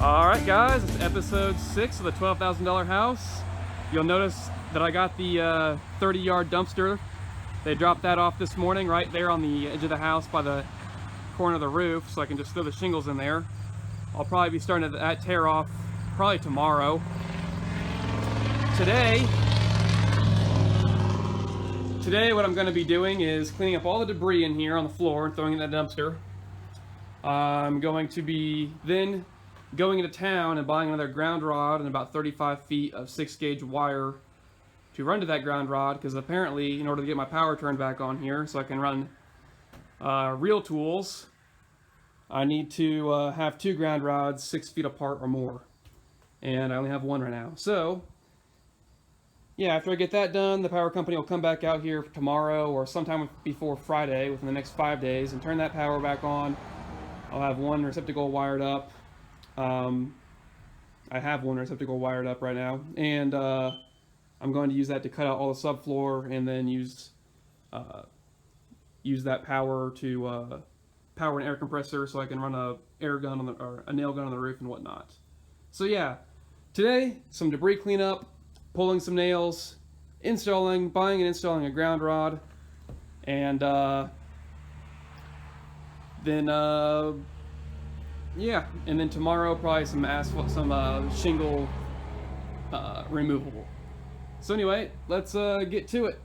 Alright guys, it's episode 6 of the $12,000 house. You'll notice that I got the 30-yard dumpster. They dropped that off this morning right there on the edge of the house by the corner of the roof, so I can just throw the shingles in there. I'll probably be starting that tear off probably tomorrow. Today what I'm going to be doing is cleaning up all the debris in here on the floor and throwing it in the dumpster. I'm going to be then going into town and buying another ground rod and about 35 feet of 6-gauge wire to run to that ground rod, because apparently in order to get my power turned back on here so I can run real tools, I need to have 2 ground rods 6 feet apart or more, and I only have 1 right now. So yeah, after I get that done, the power company will come back out here tomorrow or sometime before Friday within the next 5 days and turn that power back on. I'll have 1 receptacle wired up. I have 1 receptacle wired up right now, and I'm going to use that to cut out all the subfloor and then use that power to power an air compressor so I can run a air gun on or a nail gun on the roof and whatnot. So yeah, today some debris cleanup, pulling some nails, buying and installing a ground rod, and yeah, and then tomorrow probably some asphalt, some shingle removable. So anyway, let's get to it.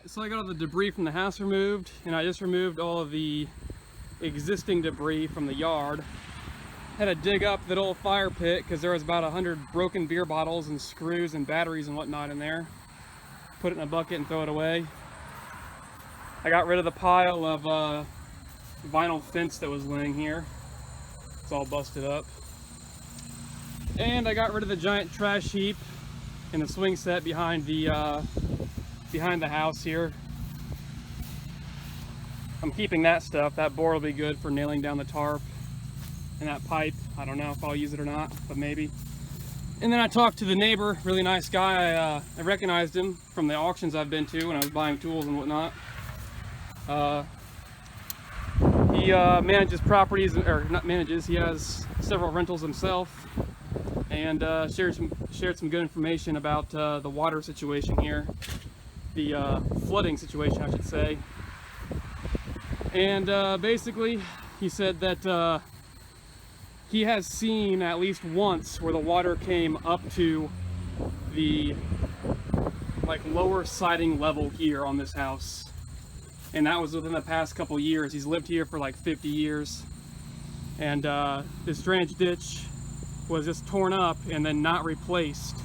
So I got all the debris from the house removed, and I just removed all of the existing debris from the yard. Had to dig up that old fire pit because there was about 100 broken beer bottles and screws and batteries and whatnot in there. Put it in a bucket and throw it away. I got rid of the pile of vinyl fence that was laying here. It's all busted up. And I got rid of the giant trash heap in the swing set behind the house here. I'm keeping that stuff. That board will be good for nailing down the tarp, and that pipe, I don't know if I'll use it or not, but maybe. And then I talked to the neighbor, really nice guy. I recognized him from the auctions I've been to when I was buying tools and whatnot. He manages properties, or not manages, he has several rentals himself. and shared some good information about the water situation here, the flooding situation, I should say. And basically, he said that he has seen at least once where the water came up to the lower siding level here on this house, and that was within the past couple years. He's lived here for like 50 years, and this drainage ditch was just torn up and then not replaced.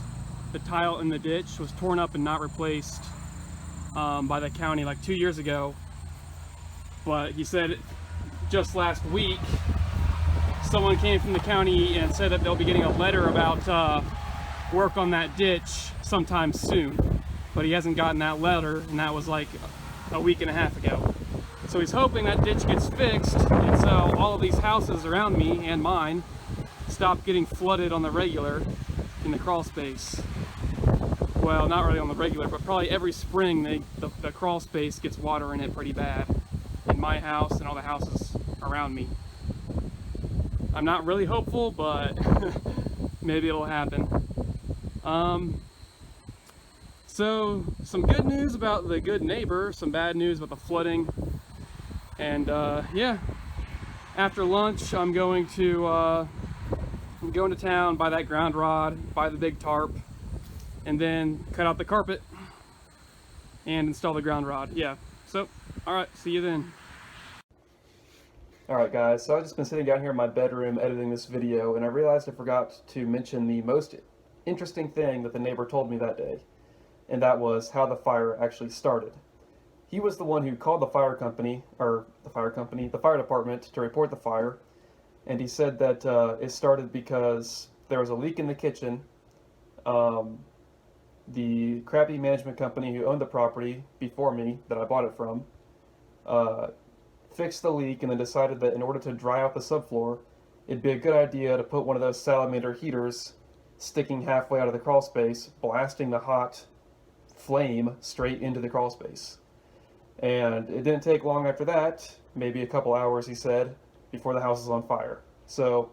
The tile in the ditch was torn up and not replaced by the county like 2 years ago. But he said just last week someone came from the county and said that they'll be getting a letter about work on that ditch sometime soon, but he hasn't gotten that letter, and that was like a week and a half ago. So he's hoping that ditch gets fixed, and so all of these houses around me and mine stop getting flooded on the regular in the crawl space. Well, not really on the regular, but probably every spring the crawl space gets water in it pretty bad, in my house and all the houses around me. I'm not really hopeful, but maybe it'll happen. So some good news about the good neighbor, some bad news about the flooding, and yeah, after lunch I'm going to town, buy that ground rod, buy the big tarp, and then cut out the carpet and install the ground rod. Yeah, so alright, see you then. Alright guys, so I've just been sitting down here in my bedroom editing this video, and I realized I forgot to mention the most interesting thing that the neighbor told me that day, and that was how the fire actually started. He was the one who called the fire department to report the fire, and he said that it started because there was a leak in the kitchen. The crappy management company who owned the property before me, that I bought it from, fixed the leak and then decided that in order to dry out the subfloor, it'd be a good idea to put one of those salamander heaters sticking halfway out of the crawl space, blasting the hot flame straight into the crawl space. And it didn't take long after that, maybe a couple hours, he said, before the house was on fire. So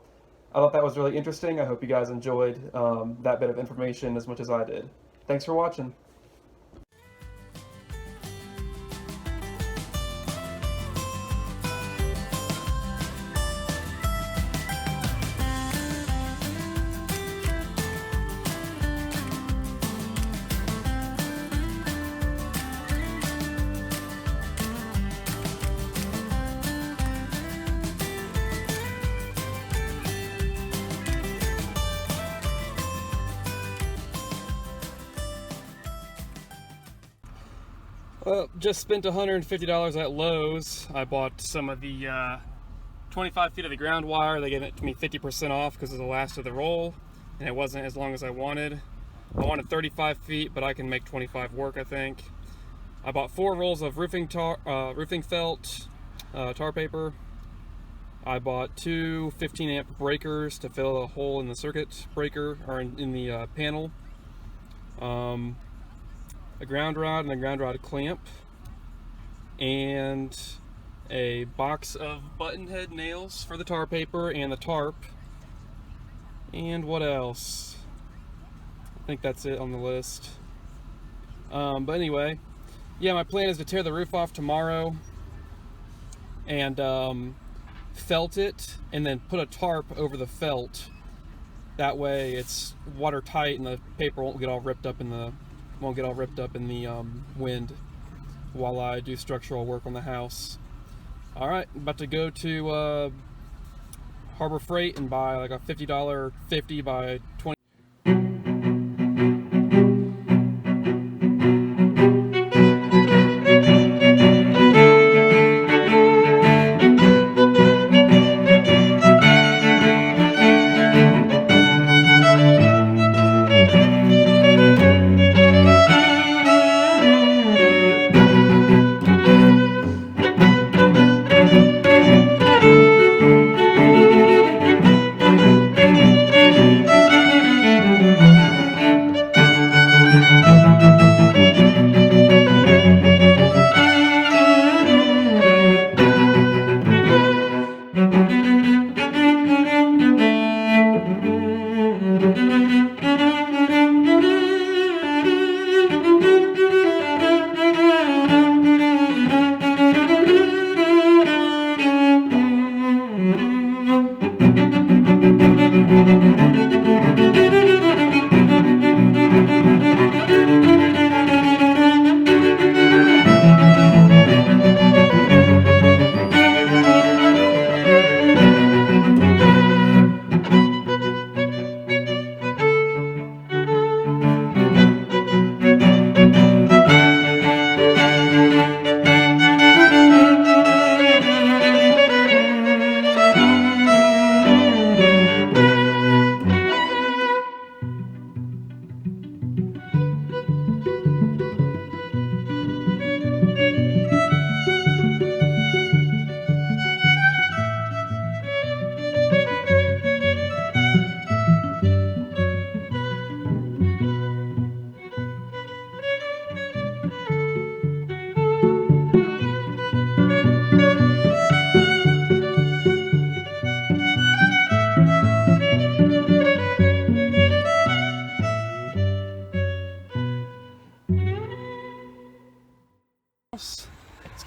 I thought that was really interesting. I hope you guys enjoyed that bit of information as much as I did. Thanks for watching. Well, just spent $150 at Lowe's. I bought some of the 25 feet of the ground wire. They gave it to me 50% off because of the last of the roll, and it wasn't as long as I wanted. I wanted 35 feet, but I can make 25 work, I think. I bought 4 rolls of roofing felt, tar paper. I bought 2 15 amp breakers to fill a hole in the circuit breaker, or in the panel. A ground rod and a ground rod clamp, and a box of button head nails for the tar paper and the tarp. And what else? I think that's it on the list. But anyway, yeah, my plan is to tear the roof off tomorrow and felt it, and then put a tarp over the felt. That way it's watertight and the paper won't get all ripped up in the wind while I do structural work on the house. Alright, about to go to Harbor Freight and buy like a $50 50 by 20.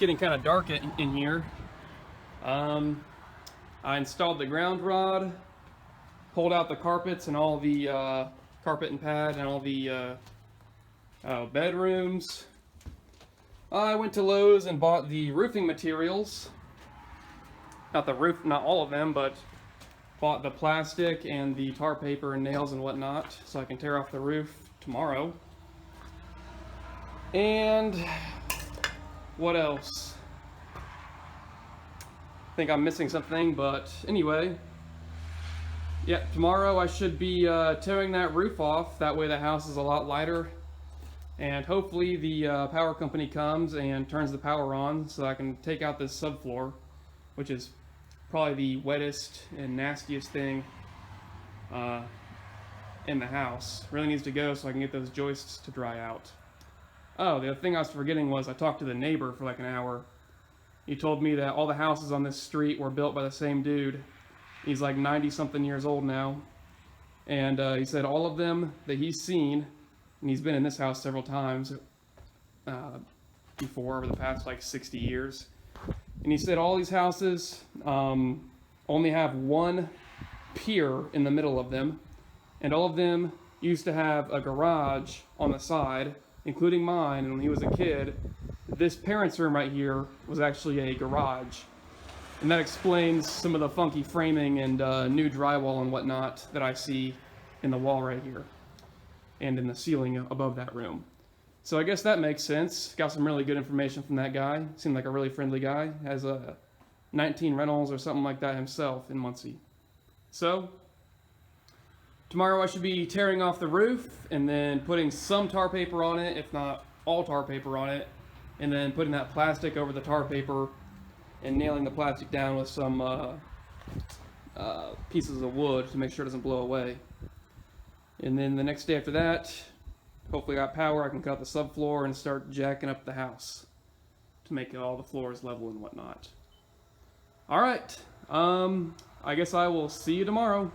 getting kind of dark in here. I installed the ground rod, pulled out the carpets and all the carpet and pad and all the bedrooms. I went to Lowe's and bought the roofing materials. Not the roof, not all of them, but bought the plastic and the tar paper and nails and whatnot so I can tear off the roof tomorrow. And what else? I think I'm missing something, but anyway. Yeah, tomorrow I should be tearing that roof off. That way the house is a lot lighter. And hopefully the power company comes and turns the power on so I can take out this subfloor, which is probably the wettest and nastiest thing in the house. Really needs to go so I can get those joists to dry out. Oh, the other thing I was forgetting was I talked to the neighbor for like an hour. He told me that all the houses on this street were built by the same dude. He's like 90-something years old now. And he said all of them that he's seen, and he's been in this house several times before over the past like 60 years. And he said all these houses only have one pier in the middle of them. And all of them used to have a garage on the side, including mine. And when he was a kid, this parents' room right here was actually a garage. And that explains some of the funky framing and new drywall and whatnot that I see in the wall right here and in the ceiling above that room. So I guess that makes sense. Got some really good information from that guy. Seemed like a really friendly guy. Has 19 rentals or something like that himself in Muncie. So tomorrow I should be tearing off the roof and then putting some tar paper on it, if not all tar paper on it, and then putting that plastic over the tar paper and nailing the plastic down with some pieces of wood to make sure it doesn't blow away. And then the next day after that, hopefully I got power, I can cut the subfloor and start jacking up the house to make all the floors level and whatnot. Alright, I guess I will see you tomorrow.